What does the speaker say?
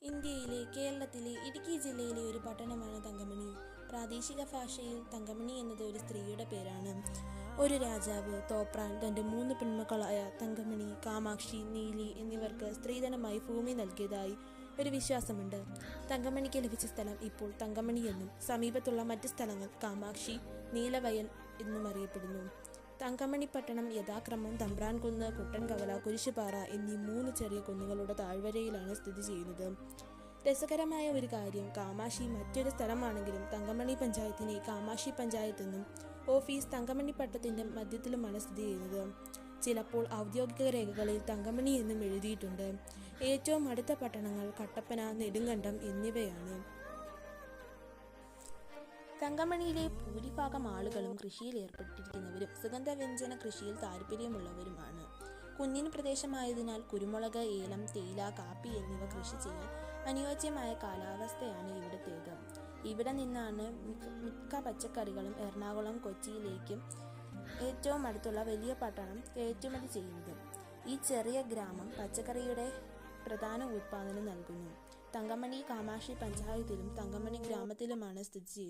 ഇന്ത്യയിലെ കേരളത്തിലെ ഇടുക്കി ജില്ലയിലെ ഒരു പട്ടണമാണ് തങ്കമണി. പ്രാദേശിക ഭാഷയിൽ തങ്കമണി എന്നത് ഒരു സ്ത്രീയുടെ പേരാണ്. ഒരു രാജാവ് തോപ്രാൻ തൻ്റെ 3 പെൺമക്കളായ തങ്കമണി, കാമാക്ഷി, നീലി എന്നിവർക്ക് സ്ത്രീധനമായി ഭൂമി നൽകിയതായി ഒരു വിശ്വാസമുണ്ട്. തങ്കമണിക്ക് ലഭിച്ച സ്ഥലം ഇപ്പോൾ തങ്കമണി എന്നും സമീപത്തുള്ള മറ്റ് സ്ഥലങ്ങൾ കാമാക്ഷി, നീലവയൽ എന്നും അറിയപ്പെടുന്നു. തങ്കമണി പട്ടണം യഥാക്രമം തമ്പ്രാൻകുന്ന്, കുട്ടൻകവല, കുരിശുപാറ എന്നീ 3 ചെറിയ കുന്നുകളുടെ താഴ്വരയിലാണ് സ്ഥിതി ചെയ്യുന്നത്. രസകരമായ ഒരു കാര്യം, കാമാക്ഷി മറ്റൊരു സ്ഥലമാണെങ്കിലും തങ്കമണി പഞ്ചായത്തിനെ കാമാക്ഷി പഞ്ചായത്തെന്നും ഓഫീസ് തങ്കമണി പട്ടണത്തിൻ്റെ മധ്യത്തിലുമാണ് സ്ഥിതി ചെയ്യുന്നത്. ചിലപ്പോൾ ഔദ്യോഗിക രേഖകളിൽ തങ്കമണി എന്നും എഴുതിയിട്ടുണ്ട്. ഏറ്റവും അടുത്ത പട്ടണങ്ങൾ കട്ടപ്പന, നെടുങ്കണ്ടം എന്നിവയാണ്. തങ്കമണിയിലെ ഭൂരിഭാഗം ആളുകളും കൃഷിയിൽ ഏർപ്പെട്ടിരിക്കുന്നവരും സുഗന്ധവ്യഞ്ജന കൃഷിയിൽ താല്പര്യമുള്ളവരുമാണ്. കുന്നിൻ പ്രദേശമായതിനാൽ കുരുമുളക്, ഏലം, തേയില, കാപ്പി എന്നിവ കൃഷി ചെയ്യാൻ അനുയോജ്യമായ കാലാവസ്ഥയാണ് ഇവിടത്തേത്. ഇവിടെ നിന്നാണ് മിക്ക പച്ചക്കറികളും എറണാകുളം, കൊച്ചിയിലേക്കും ഏറ്റവും അടുത്തുള്ള വലിയ പട്ടണം കയറ്റുമതി ചെയ്യുന്നത്. ഈ ചെറിയ ഗ്രാമം പച്ചക്കറിയുടെ പ്രധാന ഉൽപ്പാദനം നൽകുന്നു. തങ്കമണി കാമാക്ഷി പഞ്ചായത്തിലും തങ്കമണി ഗ്രാമത്തിലുമാണ് സ്ഥിതി ചെയ്യുന്നത്.